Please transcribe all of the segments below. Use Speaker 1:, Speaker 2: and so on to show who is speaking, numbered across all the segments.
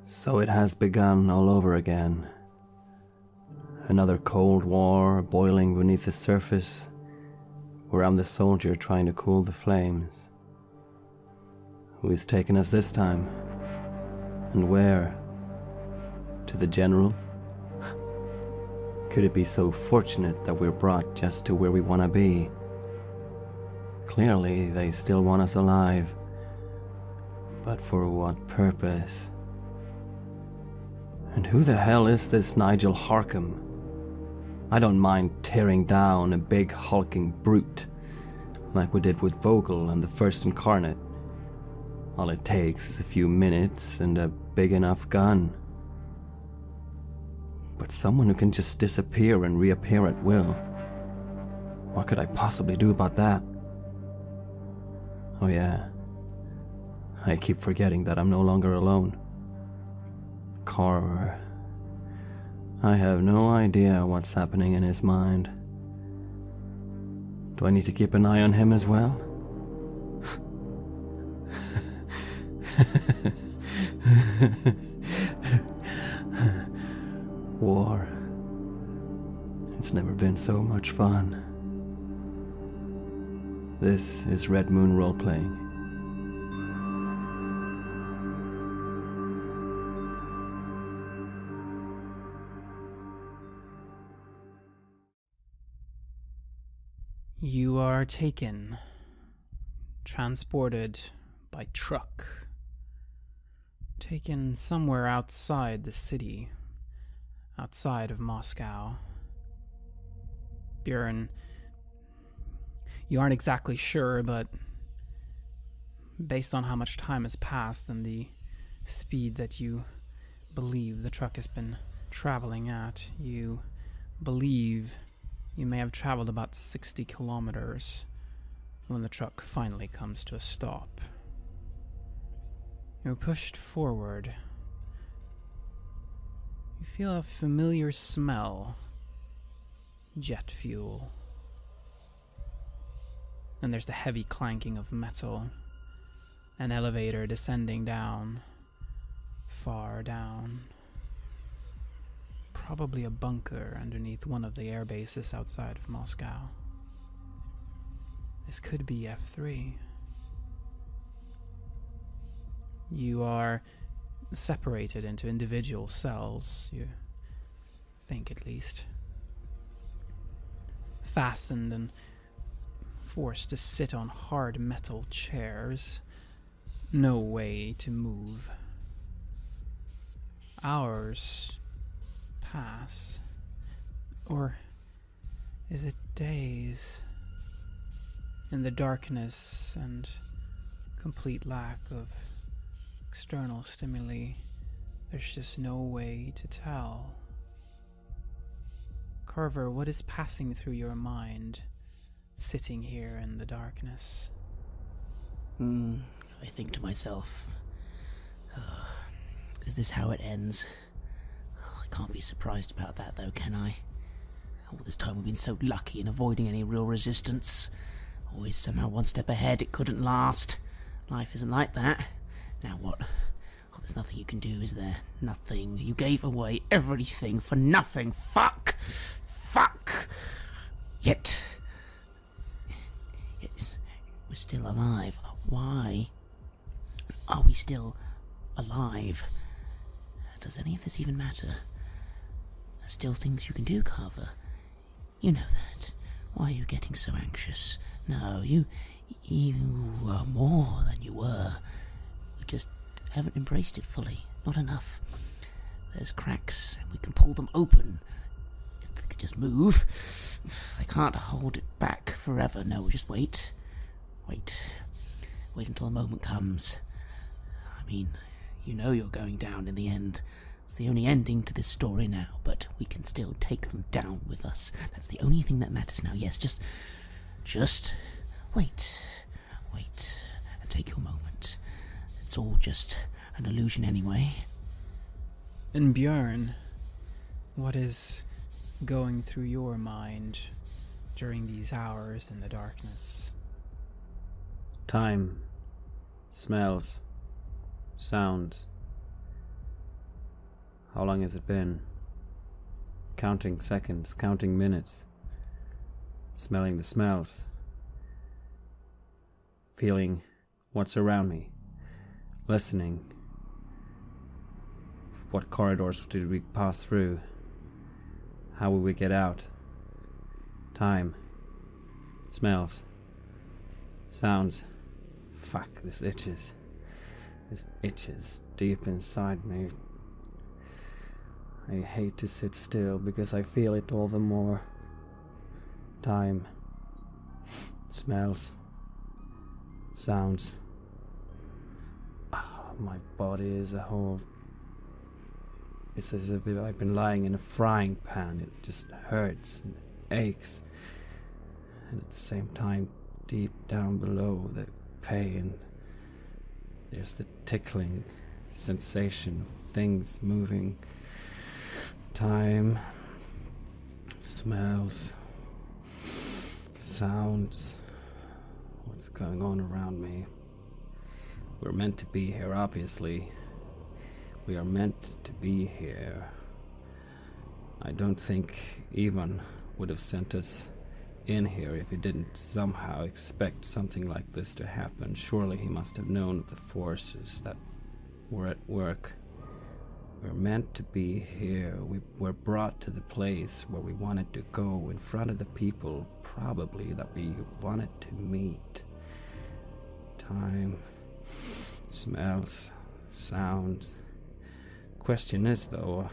Speaker 1: So it has begun all over again. Another Cold War boiling beneath the surface, where I'm the soldier trying to cool the flames. Who is taking us this time? And where? To the general? Could it be so fortunate that we're brought just to where we want to be? Clearly, they still want us alive. But for what purpose? And who the hell is this Nigel Harkham? I don't mind tearing down a big hulking brute, like we did with Vogel and the First Incarnate. All it takes is a few minutes and a big enough gun. But someone who can just disappear and reappear at will. What could I possibly do about that? Oh yeah, I keep forgetting that I'm no longer alone. Carver. I have no idea what's happening in his mind. Do I need to keep an eye on him as well? War. It's never been so much fun. This is Red Moon Roleplaying.
Speaker 2: You are taken, transported by truck, taken somewhere outside the city, outside of Moscow. Björn, you aren't exactly sure, but based on how much time has passed and the speed that you believe the truck has been traveling at, you believe you may have traveled about 60 kilometers when the truck finally comes to a stop. You're pushed forward. You feel a familiar smell. Jet fuel. Then there's the heavy clanking of metal. An elevator descending down. Far down. Probably a bunker underneath one of the air bases outside of Moscow. This could be F3. You are separated into individual cells, you think at least. Fastened and forced to sit on hard metal chairs. No way to move. Hours pass. Or is it days? In the darkness and complete lack of external stimuli, there's just no way to tell. Carver, what is passing through your mind, sitting here in the darkness?
Speaker 3: I think to myself, is this how it ends? I can't be surprised about that though, can I? All this time we've been so lucky in avoiding any real resistance. Always somehow one step ahead, it couldn't last. Life isn't like that. Now what? Oh, there's nothing you can do, is there? Nothing. You gave away everything for nothing. Fuck! Yet we're still alive. Why are we still alive? Does any of this even matter? There's still things you can do, Carver. You know that. Why are you getting so anxious? No, you are more than you were. You just haven't embraced it fully. Not enough. There's cracks, and we can pull them open. If we could just move. They can't hold it back forever. No, just wait. Wait until the moment comes. I mean, you know you're going down in the end. It's the only ending to this story now, but we can still take them down with us. That's the only thing that matters now. Yes, just wait, and take your moment. It's all just an illusion anyway.
Speaker 2: And Björn, what is going through your mind during these hours in the darkness?
Speaker 1: Time, smells, sounds. How long has it been? Counting seconds, counting minutes. Smelling the smells. Feeling what's around me. Listening. What corridors did we pass through? How will we get out? Time. Smells. Sounds. Fuck, this itches. This itches deep inside me. I hate to sit still because I feel it all the more. Time. Smells. Sounds. My body is a whole... It's as if I've been lying in a frying pan. It just hurts and aches. And at the same time, deep down below the pain, there's the tickling sensation of things moving. Time. Smells. Sounds. What's going on around me? We're meant to be here, obviously. We are meant to be here. I don't think Ivan would have sent us in here if he didn't somehow expect something like this to happen. Surely he must have known of the forces that were at work. We're meant to be here. We were brought to the place where we wanted to go, in front of the people, probably, that we wanted to meet. Time. Smells. Sounds. Question is, though,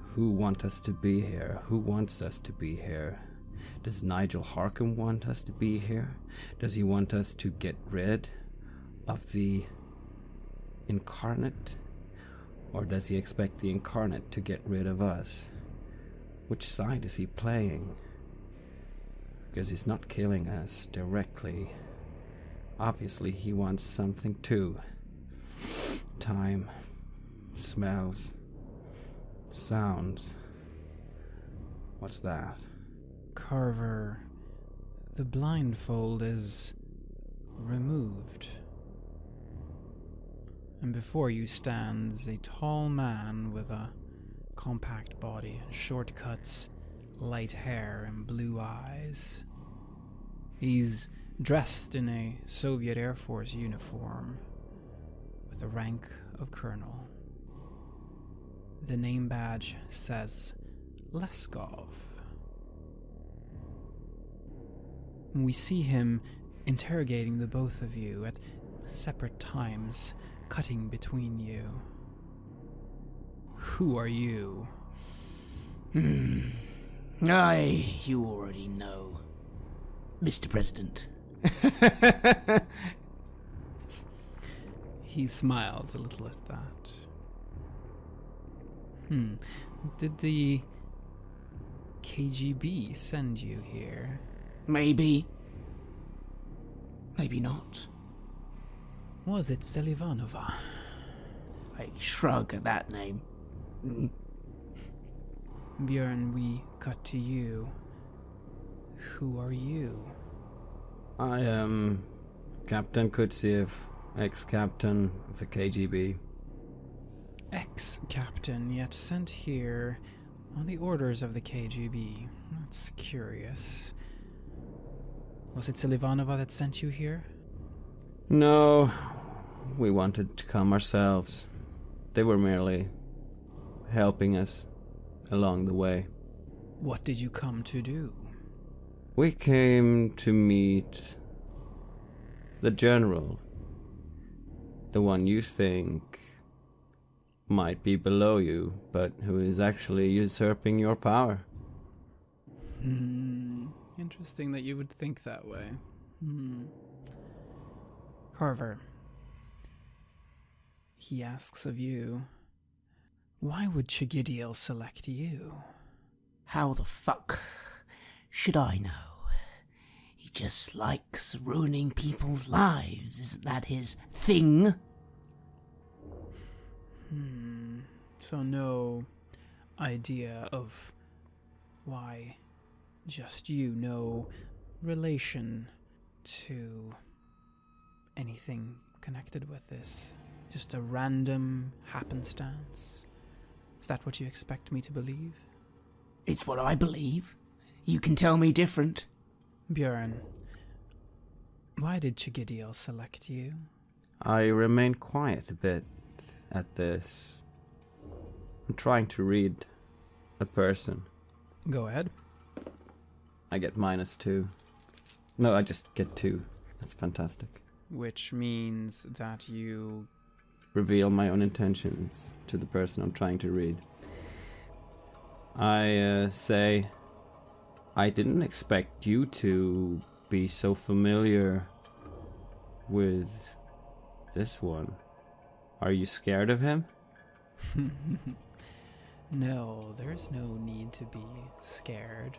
Speaker 1: who wants us to be here? Who wants us to be here? Does Nigel Harkin want us to be here? Does he want us to get rid of the incarnate? Or does he expect the incarnate to get rid of us? Which side is he playing? Because he's not killing us directly. Obviously he wants something too. Time. Smells. Sounds. What's that?
Speaker 2: Carver, the blindfold is removed. And before you stands a tall man with a compact body, short cuts, light hair, and blue eyes. He's dressed in a Soviet Air Force uniform with the rank of colonel. The name badge says Leskov. We see him interrogating the both of you at separate times, cutting between you. Who are you?
Speaker 3: You already know. Mr. President.
Speaker 2: He smiles a little at that. Did the KGB send you here?
Speaker 3: Maybe. Maybe not.
Speaker 2: Was it Selivanova?
Speaker 3: I shrug at that name.
Speaker 2: Björn, we cut to you. Who are you?
Speaker 1: I am Captain Kutsiev, ex-captain of the KGB.
Speaker 2: Ex-captain, yet sent here on the orders of the KGB. That's curious. Was it Selivanova that sent you here?
Speaker 1: No, we wanted to come ourselves. They were merely helping us along the way.
Speaker 2: What did you come to do?
Speaker 1: We came to meet the general. The one you think might be below you, but who is actually usurping your power.
Speaker 2: Interesting that you would think that way. Carver, he asks of you, why would Chigidiel select you?
Speaker 3: How the fuck should I know? He just likes ruining people's lives. Isn't that his thing?
Speaker 2: So no idea of why just you, no relation to anything connected with this. Just a random happenstance? Is that what you expect me to believe?
Speaker 3: It's what I believe. You can tell me different.
Speaker 2: Björn, why did Chigidiel select you?
Speaker 1: I remain quiet a bit at this. I'm trying to read a person.
Speaker 2: Go ahead.
Speaker 1: I get -2. No, I just get 2. That's fantastic.
Speaker 2: Which means that you...
Speaker 1: Reveal my own intentions to the person I'm trying to read. I say, I didn't expect you to be so familiar with this one. Are you scared of him?
Speaker 2: No, there's no need to be scared.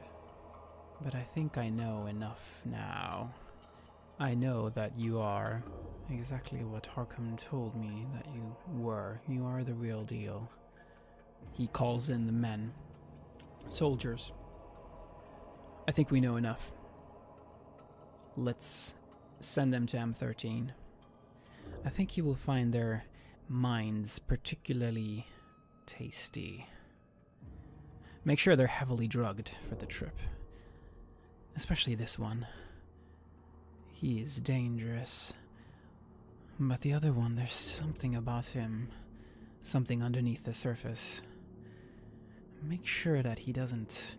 Speaker 2: But I think I know enough now. I know that you are exactly what Harkam told me that you were. You are the real deal. He calls in the men. Soldiers. I think we know enough. Let's send them to M13. I think you will find their minds particularly tasty. Make sure they're heavily drugged for the trip. Especially this one. He is dangerous. But the other one, there's something about him. Something underneath the surface. Make sure that he doesn't...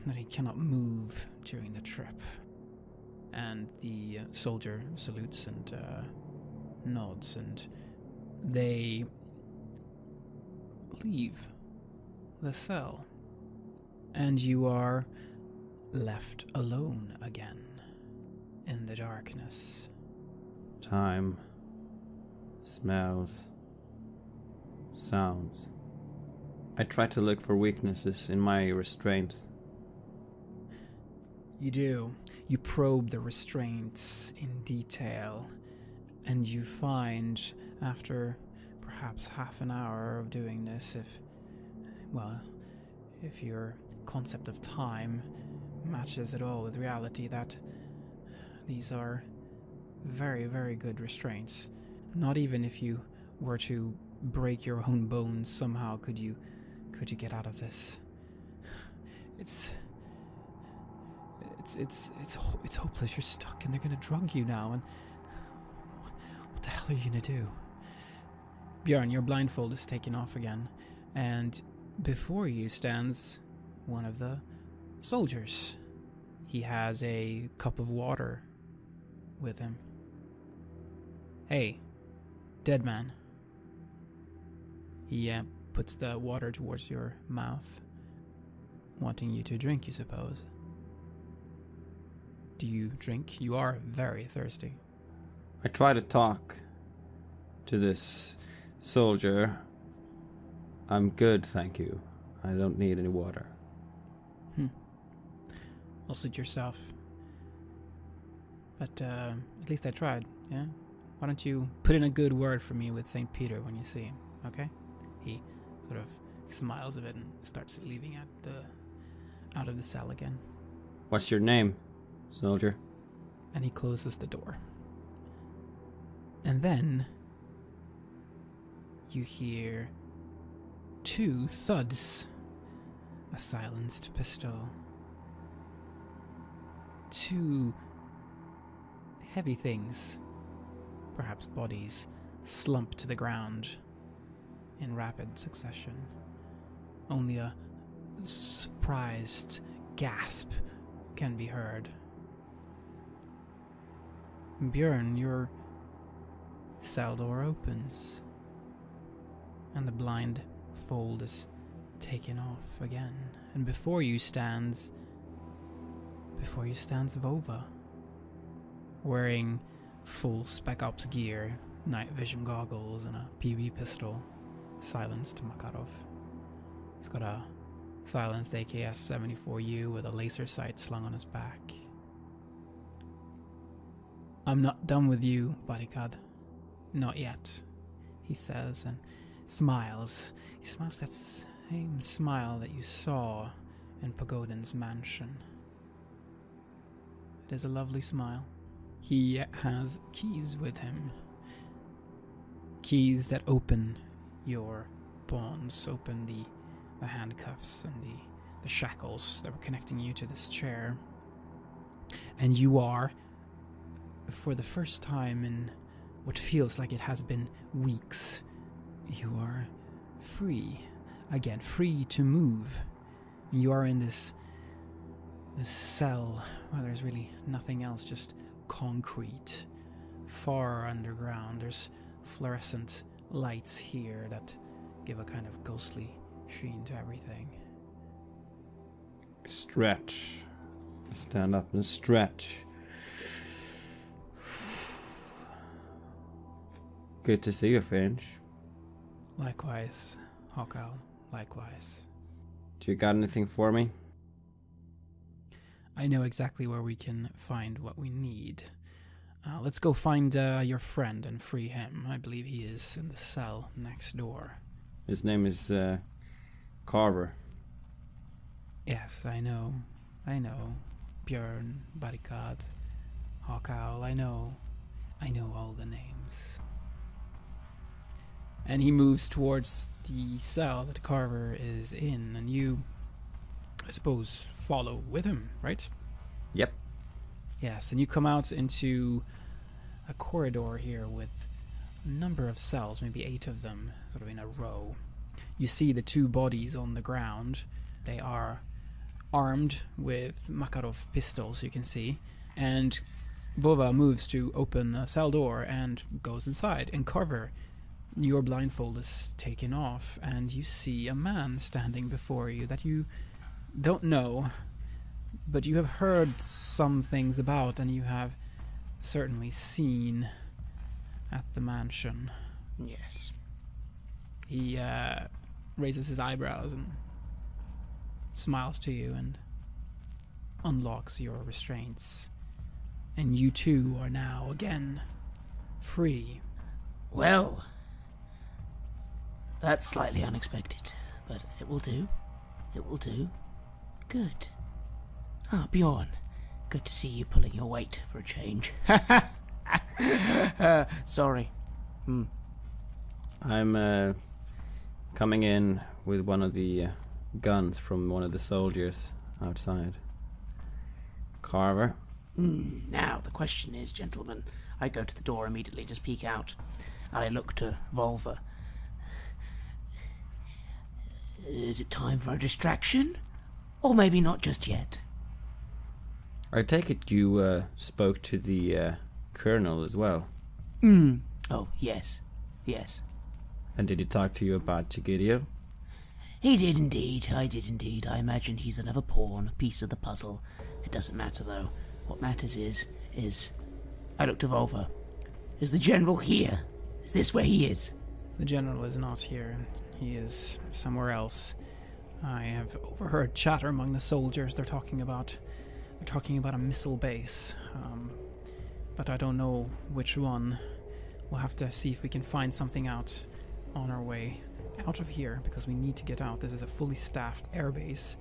Speaker 2: that he cannot move during the trip. And the soldier salutes and nods, and they leave the cell. And you are left alone again in the darkness.
Speaker 1: Time, smells, sounds. I try to look for weaknesses in my restraints.
Speaker 2: You do. You probe the restraints in detail, and you find, after perhaps half an hour of doing this, if your concept of time matches at all with reality, that these are very, very good restraints. Not even if you were to break your own bones somehow could you get out of this. It's hopeless. You're stuck, and they're gonna drug you now. And what the hell are you gonna do? Björn, your blindfold is taken off again, and before you stands one of the soldiers. He has a cup of water with him. Hey, dead man. He puts the water towards your mouth, wanting you to drink, you suppose. Do you drink? You are very thirsty.
Speaker 1: I try to talk to this soldier. I'm good, thank you. I don't need any water.
Speaker 2: I'll suit yourself. But at least I tried, yeah? Why don't you put in a good word for me with St. Peter when you see him, okay? He sort of smiles a bit and starts leaving out of the cell again.
Speaker 1: What's your name, soldier?
Speaker 2: And he closes the door. And then you hear 2 thuds. A silenced pistol. 2 heavy things, perhaps bodies, slump to the ground in rapid succession. Only a surprised gasp can be heard. Björn, your cell door opens, and the blind fold is taken off again, and before you stands Vova, wearing full Spec Ops gear, night vision goggles, and a PB pistol, silenced Makarov. He's got a silenced AKS-74U with a laser sight slung on his back. I'm not done with you, bodyguard. Not yet, he says, and smiles. He smiles that same smile that you saw in Pagodin's mansion. It is a lovely smile. He has keys with him. keys that open your bonds, open the handcuffs and the shackles that were connecting you to this chair. And you are, for the first time in what feels like it has been weeks, you are free. Again, free to move. You are in this cell where there's really nothing else, just concrete. Far underground, there's fluorescent lights here that give a kind of ghostly sheen to everything.
Speaker 1: Stretch. Stand up and stretch. Good to see you, Finch.
Speaker 2: Likewise, Hawkowl, likewise.
Speaker 1: Do you got anything for me?
Speaker 2: I know exactly where we can find what we need. Let's go find your friend and free him. I believe he is in the cell next door.
Speaker 1: His name is Carver.
Speaker 2: Yes, I know. Björn, Barricade, Hawkowl, I know all the names. And he moves towards the cell that Carver is in, and you, I suppose, follow with him, right?
Speaker 1: Yep.
Speaker 2: Yes, and you come out into a corridor here with a number of cells, maybe 8 of them, sort of in a row. You see the 2 bodies on the ground. They are armed with Makarov pistols, you can see, and Vova moves to open a cell door and goes inside. And Carver, your blindfold is taken off, and you see a man standing before you that you don't know, but you have heard some things about, and you have certainly seen at the mansion.
Speaker 3: Yes.
Speaker 2: He raises his eyebrows and smiles to you and unlocks your restraints. And you too are now again free.
Speaker 3: Well, that's slightly unexpected, but it will do. It will do. Good. Ah, Bjorn, good to see you pulling your weight for a change. Sorry.
Speaker 1: I'm coming in with one of the guns from one of the soldiers outside. Carver?
Speaker 3: Now, the question is, gentlemen, I go to the door immediately, just peek out, and I look to Volva. Is it time for a distraction? Or maybe not just yet?
Speaker 1: I take it you spoke to the colonel as well.
Speaker 3: Oh, yes. Yes.
Speaker 1: And did he talk to you about Chigidio?
Speaker 3: He did indeed. I did indeed. I imagine he's another pawn, a piece of the puzzle. It doesn't matter, though. What matters is... I look to Volva. Is the general here? Is this where he is?
Speaker 2: The general is not here. He is somewhere else. I have overheard chatter among the soldiers. They're talking about a missile base, but I don't know which one. We'll have to see if we can find something out on our way out of here, because we need to get out. This is a fully staffed airbase,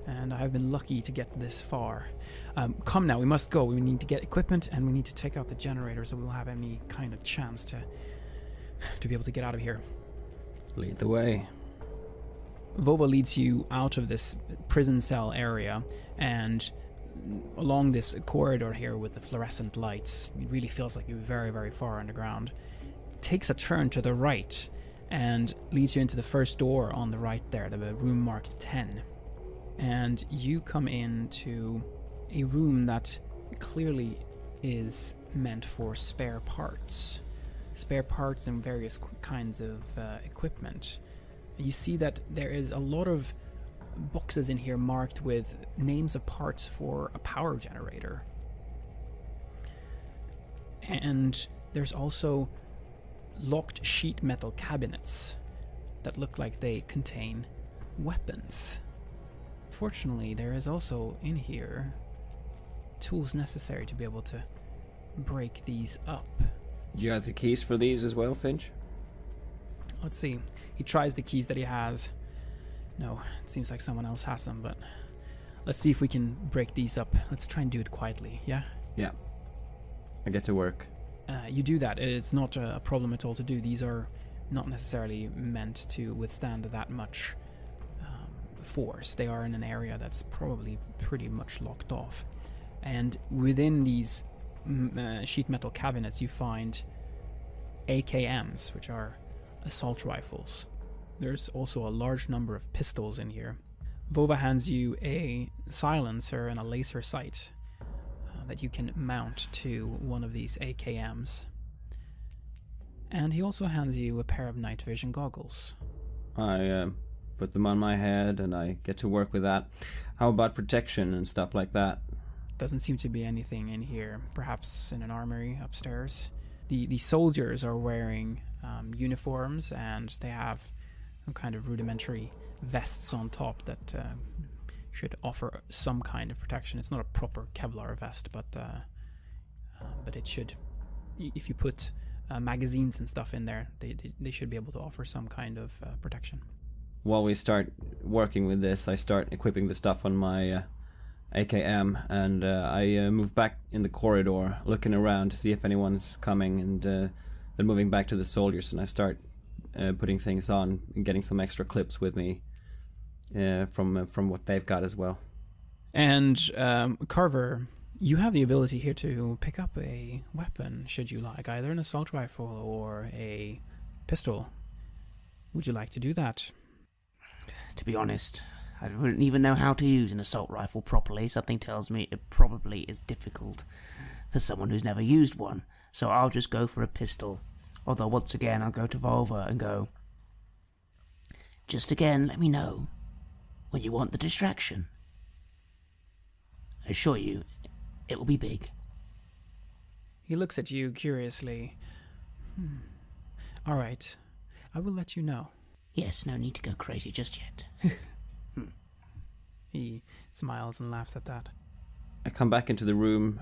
Speaker 2: and I have been lucky to get this far. Come now, we must go. We need to get equipment, and we need to take out the generator so we'll have any kind of chance to be able to get out of here.
Speaker 1: Lead the way.
Speaker 2: Vova leads you out of this prison cell area and along this corridor here with the fluorescent lights. It really feels like you're very, very far underground. Takes a turn to the right and leads you into the first door on the right there, the room marked 10. And you come into a room that clearly is meant for spare parts. Spare parts and various kinds of equipment. You see that there is a lot of boxes in here marked with names of parts for a power generator. And there's also locked sheet metal cabinets that look like they contain weapons. Fortunately, there is also in here tools necessary to be able to break these up.
Speaker 1: You got the keys for these as well, Finch?
Speaker 2: Let's see. He tries the keys that he has. No, it seems like someone else has them, but let's see if we can break these up. Let's try and do it quietly, yeah?
Speaker 1: Yeah. I get to work.
Speaker 2: You do that. It's not a problem at all to do. These are not necessarily meant to withstand that much force. They are in an area that's probably pretty much locked off. And within these sheet metal cabinets you find AKMs, which are assault rifles. There's also a large number of pistols in here. Vova hands you a silencer and a laser sight that you can mount to one of these AKMs. And he also hands you a pair of night vision goggles.
Speaker 1: I put them on my head and I get to work with that. How about protection and stuff like that?
Speaker 2: Doesn't seem to be anything in here. Perhaps in an armory upstairs. The soldiers are wearing uniforms, and they have some kind of rudimentary vests on top that should offer some kind of protection. It's not a proper Kevlar vest, but it should. If you put magazines and stuff in there, they should be able to offer some kind of protection.
Speaker 1: While we start working with this, I start equipping the stuff on my AKM, and I move back in the corridor, looking around to see if anyone's coming, and then moving back to the soldiers, and I start putting things on and getting some extra clips with me from what they've got as well.
Speaker 2: And Carver, you have the ability here to pick up a weapon, should you like, either an assault rifle or a pistol. Would you like to do that?
Speaker 3: To be honest, I wouldn't even know how to use an assault rifle properly. Something tells me it probably is difficult for someone who's never used one. So I'll just go for a pistol. Although once again I'll go to Volva and go, just again let me know when you want the distraction. I assure you, it'll be big.
Speaker 2: He looks at you curiously. All right, I will let you know.
Speaker 3: Yes, no need to go crazy just yet.
Speaker 2: He smiles and laughs at that.
Speaker 1: I come back into the room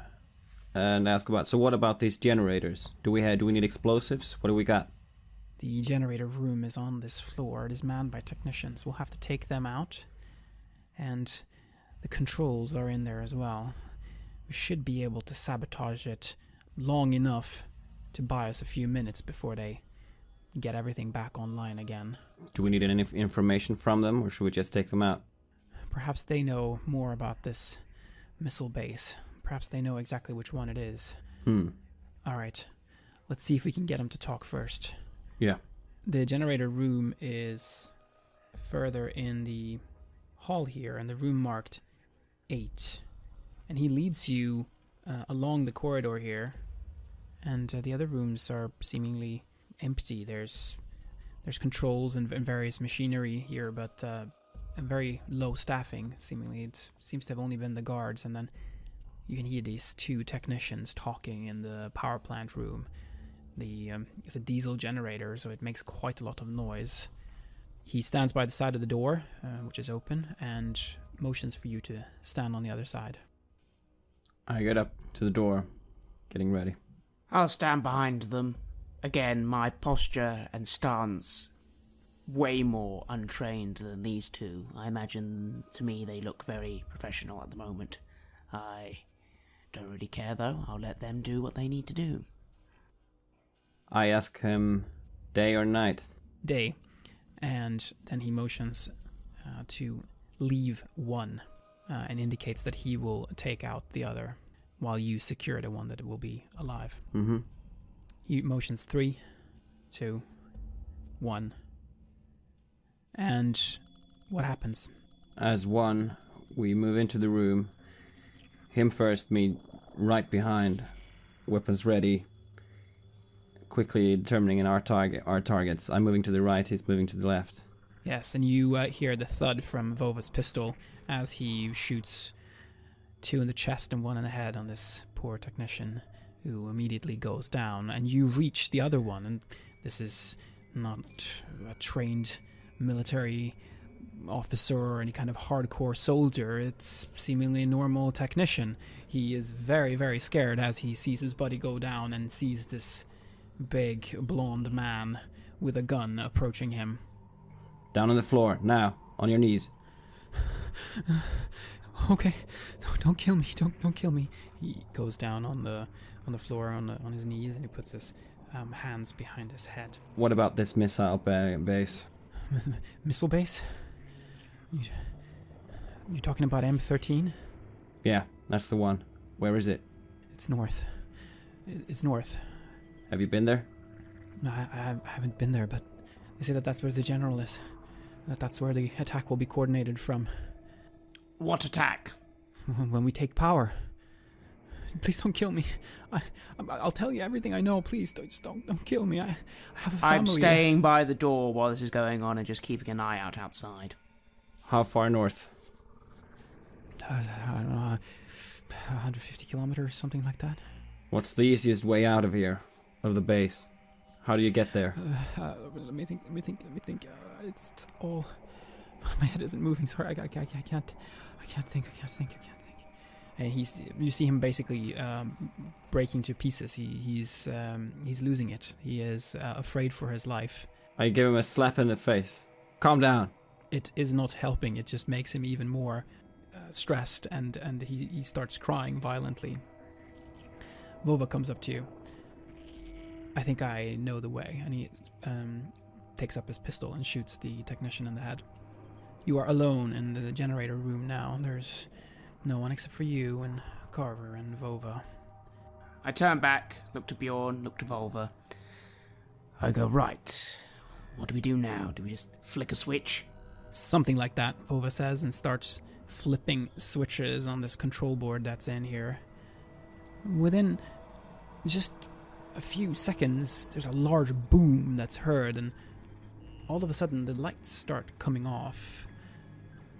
Speaker 1: and ask about, so what about these generators? Do we need explosives? What do we got?
Speaker 2: The generator room is on this floor. It is manned by technicians. We'll have to take them out, and the controls are in there as well. We should be able to sabotage it long enough to buy us a few minutes before they get everything back online again.
Speaker 1: Do we need any information from them, or should we just take them out?
Speaker 2: Perhaps they know more about this missile base. Perhaps they know exactly which one it is. All right. Let's see if we can get them to talk first.
Speaker 1: Yeah.
Speaker 2: The generator room is further in the hall here, in the room marked 8. And he leads you along the corridor here. And the other rooms are seemingly empty. There's controls and various machinery here, but and very low staffing, seemingly. It seems to have only been the guards, and then you can hear these 2 technicians talking in the power plant room. It's a diesel generator, so it makes quite a lot of noise. He stands by the side of the door, which is open, and motions for you to stand on the other side.
Speaker 1: I get up to the door, getting ready.
Speaker 3: I'll stand behind them. Again, my posture and stance way more untrained than these 2. I imagine, to me, they look very professional at the moment. I don't really care, though. I'll let them do what they need to do.
Speaker 1: I ask him, day or night?
Speaker 2: Day. And then he motions to leave one and indicates that he will take out the other while you secure the one that will be alive.
Speaker 1: Mm-hmm.
Speaker 2: He motions 3, 2, 1. And what happens?
Speaker 1: As one, we move into the room. Him first, me right behind, weapons ready, quickly determining our targets. I'm moving to the right, he's moving to the left.
Speaker 2: Yes, and you hear the thud from Vova's pistol as he shoots 2 in the chest and 1 in the head on this poor technician, who immediately goes down. And you reach the other one, and this is not a trained military officer or any kind of hardcore soldier. It's seemingly a normal technician. He is very, very scared as he sees his buddy go down and sees this big blonde man with a gun approaching him.
Speaker 1: Down on the floor, now, on your knees.
Speaker 2: Okay, don't kill me. Don't kill me. He goes down on the floor on his knees, and he puts his hands behind his head.
Speaker 1: What about this missile base?
Speaker 2: Missile base? You talking about M13?
Speaker 1: Yeah, that's the one. Where is it?
Speaker 2: It's north. It's north.
Speaker 1: Have you been there?
Speaker 2: No, I haven't been there, but they say that that's where the general is. That's where the attack will be coordinated from.
Speaker 3: What attack?
Speaker 2: When we take power. Please don't kill me. I'll tell you everything I know. Please don't kill me. I have a family.
Speaker 3: I'm staying by the door while this is going on and just keeping an eye out outside.
Speaker 1: How far north?
Speaker 2: I don't know, 150 kilometers, something like that.
Speaker 1: What's the easiest way out of here, of the base? How do you get there?
Speaker 2: Let me think. It's all. My head isn't moving. Sorry, I can't think. And you see him basically breaking to pieces. He's losing it. He is afraid for his life.
Speaker 1: I give him a slap in the face. Calm down.
Speaker 2: It is not helping. It just makes him even more stressed, and he starts crying violently. Vova comes up to you. I think I know the way, and he takes up his pistol and shoots the technician in the head. You are alone in the generator room now. There's no one except for you and Carver and Vova.
Speaker 3: I turn back, look to Bjorn, look to Volva. I go, right. What do we do now? Do we just flick a switch?
Speaker 2: Something like that, Vova says, and starts flipping switches on this control board that's in here. Within just a few seconds, there's a large boom that's heard, and all of a sudden the lights start coming off.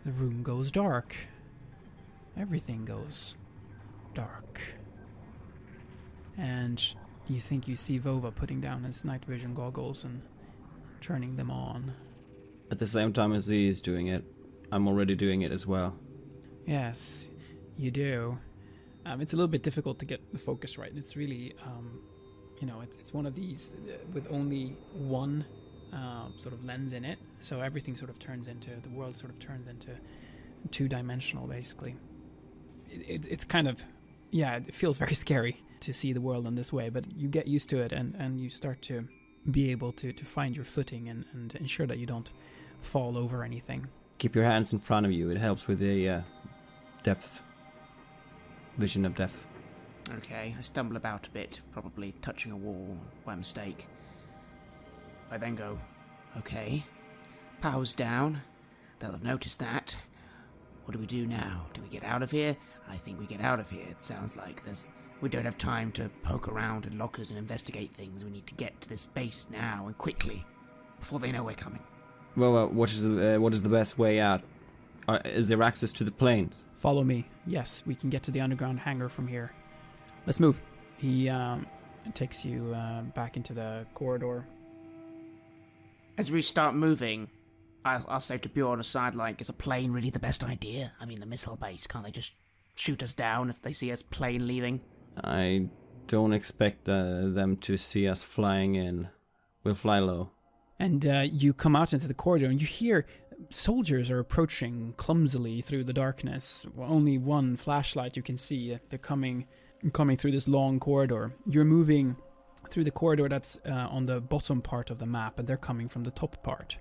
Speaker 2: The room goes dark. Everything goes dark. And you think you see Vova putting down his night vision goggles and turning them on.
Speaker 1: At the same time as he is doing it, I'm already doing it as well.
Speaker 2: Yes, you do. It's a little bit difficult to get the focus right. It's really, it's one of these with only one sort of lens in it. So everything sort of turns into, the world sort of turns into two-dimensional, basically. It's kind of, it feels very scary to see the world in this way, but you get used to it, and you start to be able to find your footing and ensure that you don't fall over anything.
Speaker 1: Keep your hands in front of you. It helps with the vision of depth.
Speaker 3: Okay, I stumble about a bit, probably touching a wall by mistake. I then go, okay, power's down. They'll have noticed that. What do we do now? Do we get out of here? I think we get out of here. It sounds like we don't have time to poke around in lockers and investigate things. We need to get to this base now and quickly, before they know we're coming.
Speaker 1: Well, what is the best way out? Is there access to the planes?
Speaker 2: Follow me. Yes, we can get to the underground hangar from here. Let's move. He takes you back into the corridor.
Speaker 3: As we start moving, I'll say to Bjorn aside, like, is a plane really the best idea? I mean, the missile base, can't they just shoot us down if they see us plane leaving?
Speaker 1: I don't expect them to see us flying in. We'll fly low.
Speaker 2: And you come out into the corridor, and you hear soldiers are approaching clumsily through the darkness. Only one flashlight you can see. They're coming through this long corridor. You're moving through the corridor that's on the bottom part of the map, and they're coming from the top part.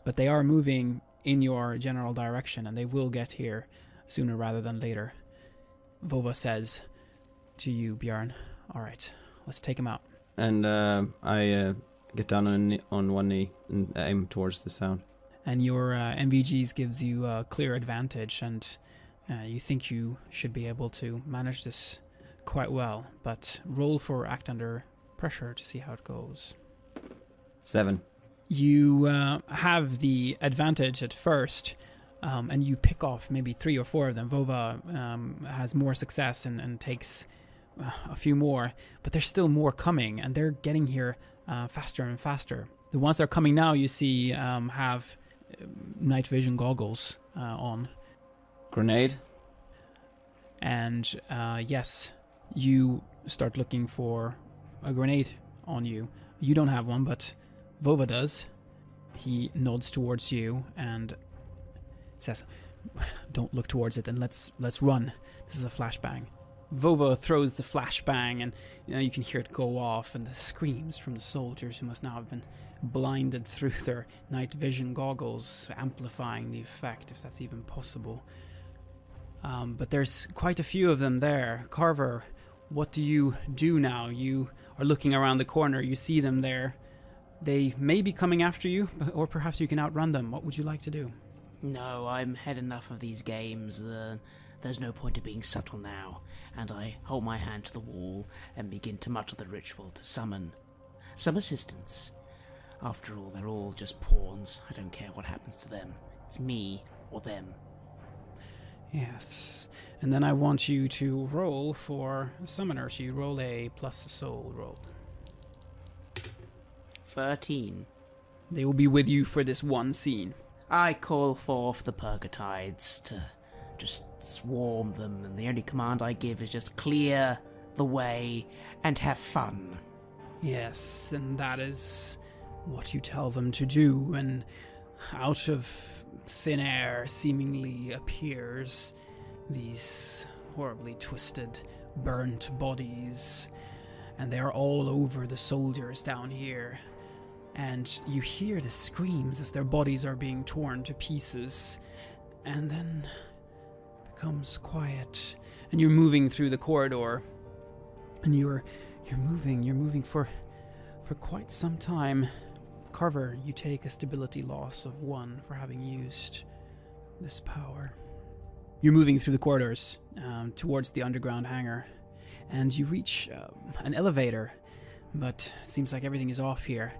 Speaker 2: But they are moving in your general direction, and they will get here sooner rather than later. Vova says to you, Bjorn, all right, let's take him out.
Speaker 1: And I get down on one knee and aim towards the sound.
Speaker 2: And your MVGs gives you a clear advantage, and you think you should be able to manage this quite well. But roll for act under pressure to see how it goes.
Speaker 1: 7.
Speaker 2: You have the advantage at first, and you pick off maybe 3 or 4 of them. Vova has more success and takes a few more, but there's still more coming, and they're getting here faster and faster. The ones that are coming now, you see, have night vision goggles on.
Speaker 1: Grenade?
Speaker 2: And yes, you start looking for a grenade on you. You don't have one, but Vova does. He nods towards you and says, Don't look towards it, and let's run. This is a flashbang. Vova throws the flashbang, and you can hear it go off, and the screams from the soldiers who must now have been blinded through their night vision goggles, amplifying the effect, if that's even possible. But there's quite a few of them there. Carver, what do you do now? You are looking around the corner, you see them there. They may be coming after you, or perhaps you can outrun them. What would you like to do?
Speaker 3: No, I'm had enough of these games. There's no point of being subtle now, and I hold my hand to the wall and begin to mutter the ritual to summon some assistance. After all, they're all just pawns. I don't care what happens to them. It's me or them.
Speaker 2: Yes, and then I want you to roll for a summoner, so you roll a plus a soul roll.
Speaker 3: 13.
Speaker 2: They will be with you for this one scene.
Speaker 3: I call forth the Purgatides to just swarm them, and the only command I give is just clear the way and have fun.
Speaker 2: Yes, and that is what you tell them to do, and out of thin air seemingly appears these horribly twisted, burnt bodies, and they are all over the soldiers down here. And you hear the screams as their bodies are being torn to pieces, and then it becomes quiet, and you're moving through the corridor, and you're moving for quite some time. Carver, you take a stability loss of 1 for having used this power. You're moving through the corridors towards the underground hangar, and you reach an elevator, but it seems like everything is off here.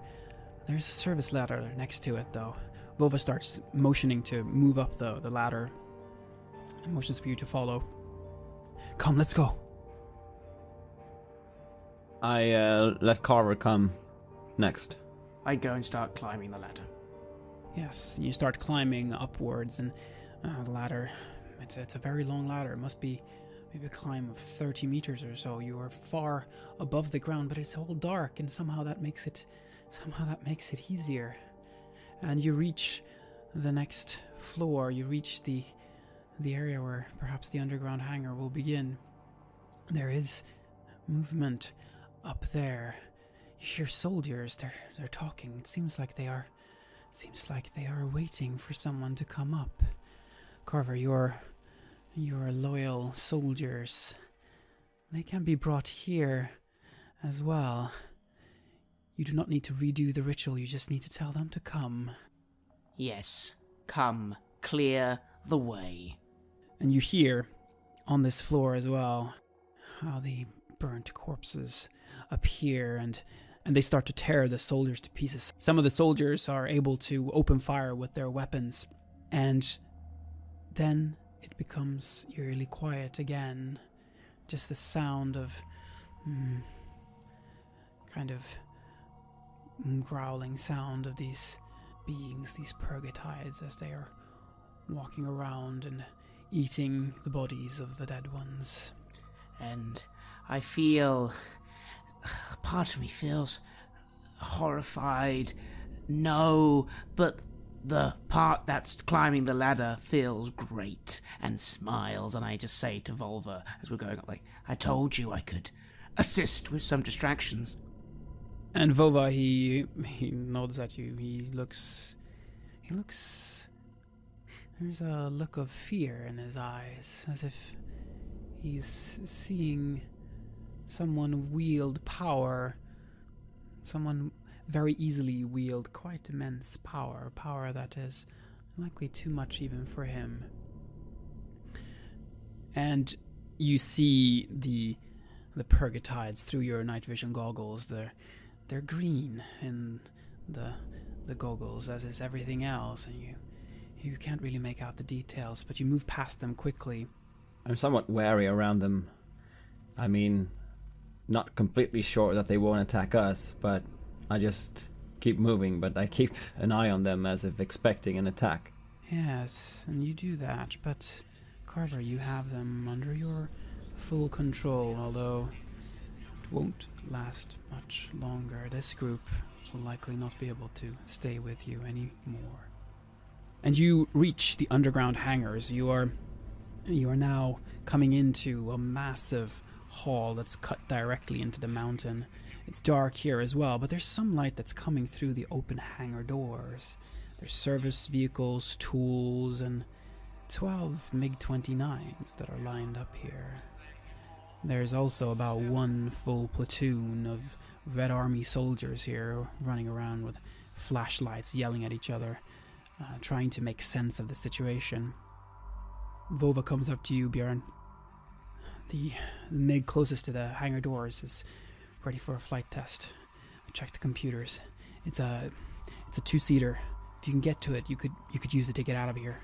Speaker 2: There's a service ladder next to it, though. Vova starts motioning to move up the ladder, and motions for you to follow. Come, let's go.
Speaker 1: I let Carver come next.
Speaker 3: I go and start climbing the ladder.
Speaker 2: Yes, you start climbing upwards, and the ladder, it's a very long ladder. It must be maybe a climb of 30 meters or so. You are far above the ground, but it's all dark, and somehow that makes it easier. And you reach the next floor. You reach the area where perhaps the underground hangar will begin. There is movement up there. You hear soldiers. They're talking. It seems like they are waiting for someone to come up. Carver, your loyal soldiers, they can be brought here as well. You do not need to redo the ritual, you just need to tell them to come.
Speaker 3: Yes, come, clear the way.
Speaker 2: And you hear, on this floor as well, how the burnt corpses appear, and they start to tear the soldiers to pieces. Some of the soldiers are able to open fire with their weapons, and then it becomes eerily quiet again. Just the sound of kind of growling sound of these beings, these Purgatides, as they are walking around and eating the bodies of the dead ones.
Speaker 3: And I feel... part of me feels horrified. No, but the part that's climbing the ladder feels great and smiles, and I just say to Volva as we're going up, like, I told you I could assist with some distractions.
Speaker 2: And Vova, he nods at you. He looks... There's a look of fear in his eyes, as if he's seeing someone wield power. Someone very easily wield quite immense power. Power that is likely too much even for him. And you see the Purgatides through your night vision goggles. They're green in the goggles, as is everything else, and you can't really make out the details, but you move past them quickly.
Speaker 1: I'm somewhat wary around them. I mean, not completely sure that they won't attack us, but I just keep moving, but I keep an eye on them as if expecting an attack.
Speaker 2: Yes, and you do that, but Carver, you have them under your full control, although it won't last much longer. This group will likely not be able to stay with you anymore. And you reach the underground hangars. You are now coming into a massive hall that's cut directly into the mountain. It's dark here as well, but there's some light that's coming through the open hangar doors. There's service vehicles, tools, and 12 MiG-29s that are lined up here. There's also about one full platoon of Red Army soldiers here running around with flashlights, yelling at each other, trying to make sense of the situation. Vova comes up to you, Bjorn. The MiG closest to the hangar doors is ready for a flight test. I checked the computers. It's a two-seater. If you can get to it, you could use it to get out of here.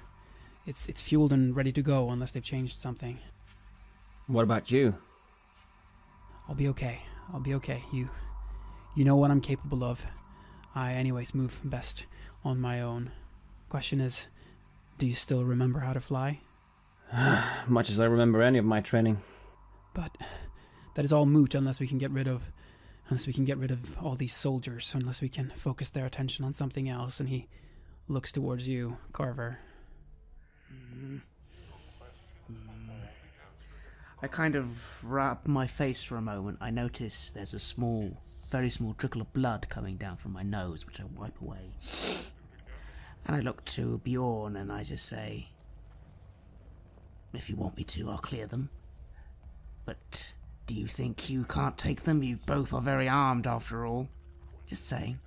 Speaker 2: It's fueled and ready to go unless they've changed something.
Speaker 1: What about you?
Speaker 2: I'll be okay. You know what I'm capable of. I anyways move best on my own. Question is, do you still remember how to fly?
Speaker 1: Much as I remember any of my training.
Speaker 2: But that is all moot unless we can get rid of all these soldiers, unless we can focus their attention on something else. And he looks towards you, Carver.
Speaker 3: I kind of wrap my face for a moment. I notice there's a very small trickle of blood coming down from my nose, which I wipe away. And I look to Bjorn and I just say, if you want me to, I'll clear them. But do you think you can't take them? You both are very armed after all. Just saying.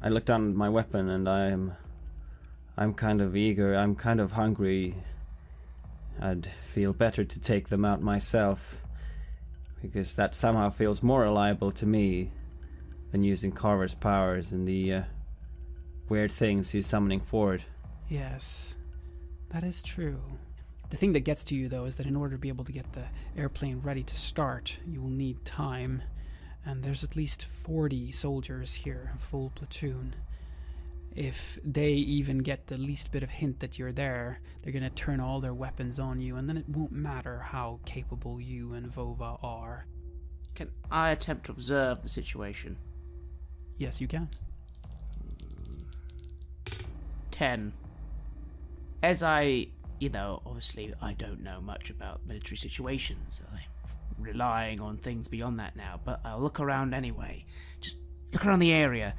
Speaker 1: I look down at my weapon and I'm kind of eager, I'm kind of hungry. I'd feel better to take them out myself, because that somehow feels more reliable to me than using Carver's powers and the weird things he's summoning forward.
Speaker 2: Yes, that is true. The thing that gets to you, though, is that in order to be able to get the airplane ready to start, you will need time. And there's at least 40 soldiers here, a full platoon. If they even get the least bit of hint that you're there, they're going to turn all their weapons on you, and then it won't matter how capable you and Vova are.
Speaker 3: Can I attempt to observe the situation?
Speaker 2: Yes, you can.
Speaker 3: 10. As obviously I don't know much about military situations. I'm relying on things beyond that now, but I'll look around anyway. Just look around the area.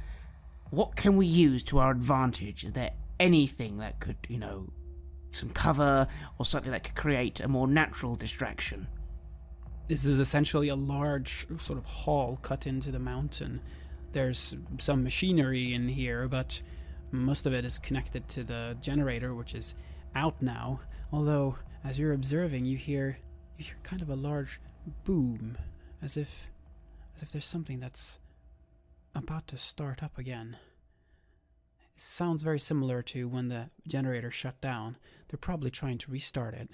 Speaker 3: What can we use to our advantage? Is there anything that could, some cover or something that could create a more natural distraction?
Speaker 2: This is essentially a large sort of hall cut into the mountain. There's some machinery in here, but most of it is connected to the generator, which is out now. Although, as you're observing, you hear kind of a large boom, as if there's something that's about to start up again. It sounds very similar to when the generator shut down. They're probably trying to restart it.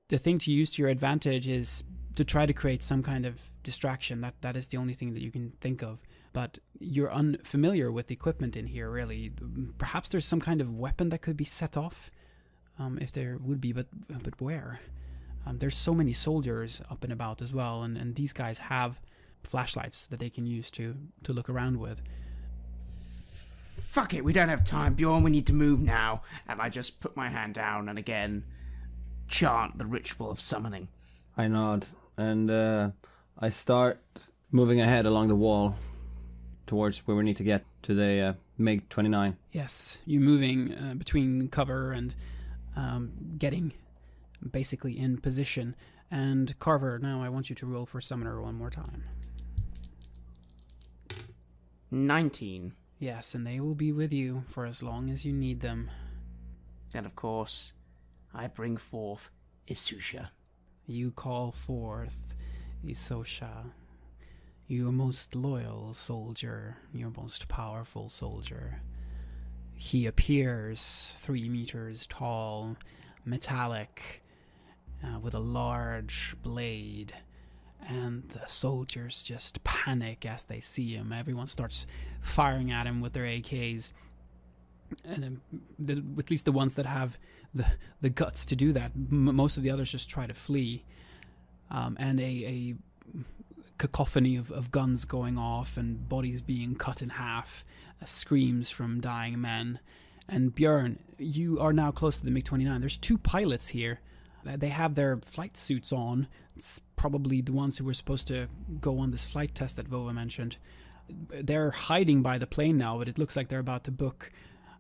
Speaker 2: The thing to use to your advantage is to try to create some kind of distraction. That is the only thing that you can think of. But you're unfamiliar with the equipment in here, really. Perhaps there's some kind of weapon that could be set off, if there would be, but where? There's so many soldiers up and about as well, and these guys have flashlights that they can use to look around with.
Speaker 3: Fuck it, we don't have time, Bjorn, we need to move now. And I just put my hand down and again chant the ritual of summoning.
Speaker 1: I nod, and I start moving ahead along the wall towards where we need to get to the MiG-29.
Speaker 2: Yes, you're moving between cover and getting basically in position. And Carver, now I want you to roll for Summoner one more time.
Speaker 3: 19.
Speaker 2: Yes, and they will be with you for as long as you need them.
Speaker 3: And of course, I bring forth Isusha.
Speaker 2: You call forth Isosha, your most loyal soldier, your most powerful soldier. He appears 3 meters tall, metallic, with a large blade, and the soldiers just panic as they see him. Everyone starts firing at him with their AKs, and at least the ones that have the guts to do that. Most of the others just try to flee, and a cacophony of guns going off and bodies being cut in half, screams from dying men, And Björn, you are now close to the MiG-29. There's 2 pilots here. They have their flight suits on. It's probably the ones who were supposed to go on this flight test that Vova mentioned. They're hiding by the plane now, but it looks like they're about to book,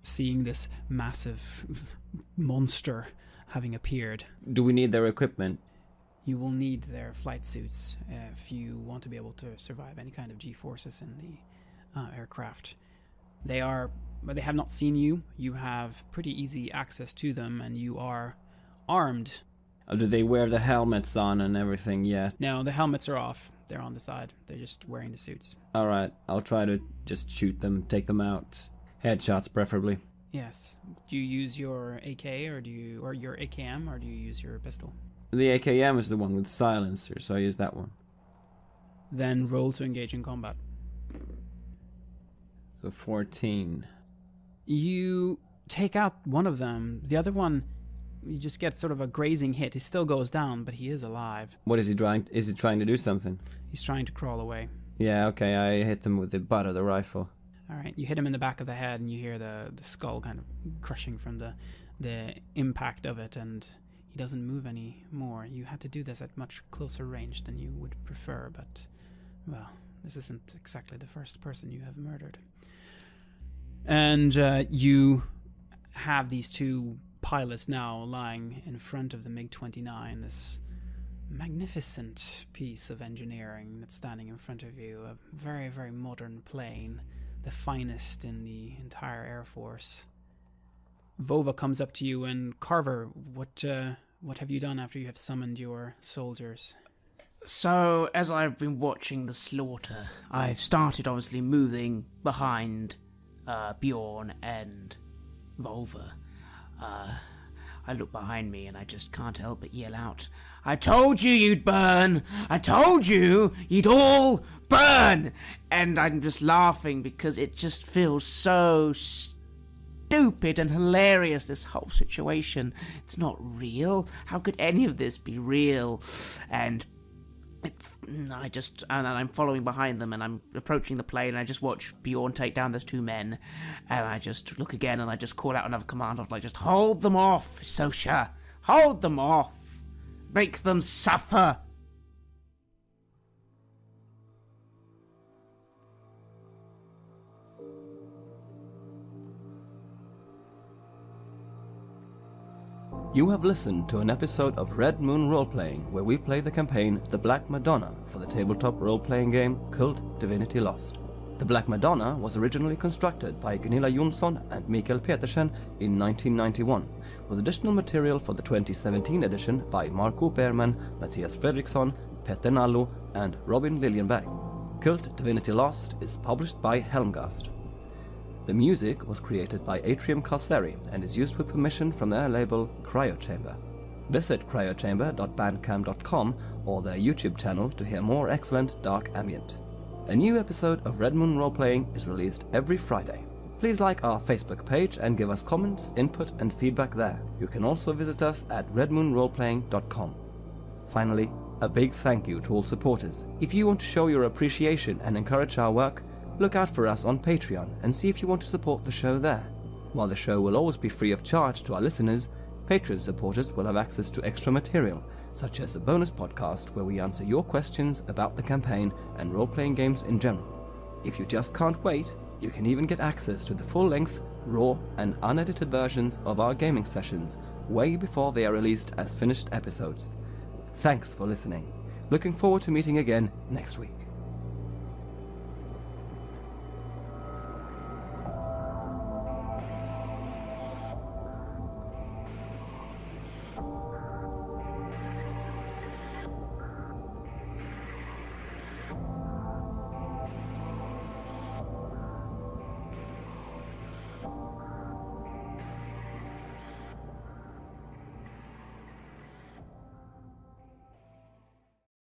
Speaker 2: seeing this massive monster having appeared.
Speaker 1: Do we need their equipment?
Speaker 2: You will need their flight suits if you want to be able to survive any kind of G-forces in the aircraft. They have not seen you. You have pretty easy access to them, and you are armed.
Speaker 1: Do they wear the helmets on and everything yet?
Speaker 2: No, the helmets are off. They're on the side. They're just wearing the suits.
Speaker 1: Alright, I'll try to just shoot them, take them out. Headshots preferably.
Speaker 2: Yes. Do you use your AK or your AKM, or do you use your pistol?
Speaker 1: The AKM is the one with silencer, so I use that one.
Speaker 2: Then roll to engage in combat.
Speaker 1: So 14.
Speaker 2: You take out one of them. The other one, you just get sort of a grazing hit. He still goes down, but he is alive.
Speaker 1: What is he trying? Is he trying to do something?
Speaker 2: He's trying to crawl away.
Speaker 1: Yeah, okay, I hit him with the butt of the rifle.
Speaker 2: Alright, you hit him in the back of the head, and you hear the skull kind of crushing from the impact of it, and he doesn't move anymore. You had to do this at much closer range than you would prefer, but, well, this isn't exactly the first person you have murdered. And you have these 2 pilots now lying in front of the MiG-29, this magnificent piece of engineering that's standing in front of you, a very, very modern plane, the finest in the entire Air Force. Vova comes up to you, and Carver, what have you done after you have summoned your soldiers?
Speaker 3: So, as I've been watching the slaughter, I've started obviously moving behind Bjorn and Volva. I look behind me and I just can't help but yell out, "I told you you'd burn! I told you you'd all burn!" And I'm just laughing because it just feels so stupid and hilarious, this whole situation. It's not real. How could any of this be real? And I'm following behind them, and I'm approaching the plane, and I just watch Bjorn take down those 2 men, and I just look again, and I just call out another command of, like, just hold them off, Sosha! Hold them off! Make them suffer!
Speaker 1: You have listened to an episode of Red Moon Roleplaying, where we play the campaign The Black Madonna for the tabletop role-playing game KULT Divinity Lost. The Black Madonna was originally constructed by Gunilla Jonsson and Mikael Petersen in 1991, with additional material for the 2017 edition by Marco Berman, Matthias Fredriksson, Petter Nallo, and Robin Liljenberg. KULT Divinity Lost is published by Helmgast. The music was created by Atrium Kasseri and is used with permission from their label Cryochamber. Visit cryochamber.bandcamp.com or their YouTube channel to hear more excellent dark ambient. A new episode of Red Moon Roleplaying is released every Friday. Please like our Facebook page and give us comments, input and feedback there. You can also visit us at redmoonroleplaying.com. Finally, a big thank you to all supporters. If you want to show your appreciation and encourage our work, look out for us on Patreon and see if you want to support the show there. While the show will always be free of charge to our listeners, Patreon supporters will have access to extra material, such as a bonus podcast where we answer your questions about the campaign and role-playing games in general. If you just can't wait, you can even get access to the full-length, raw and unedited versions of our gaming sessions way before they are released as finished episodes. Thanks for listening. Looking forward to meeting again next week.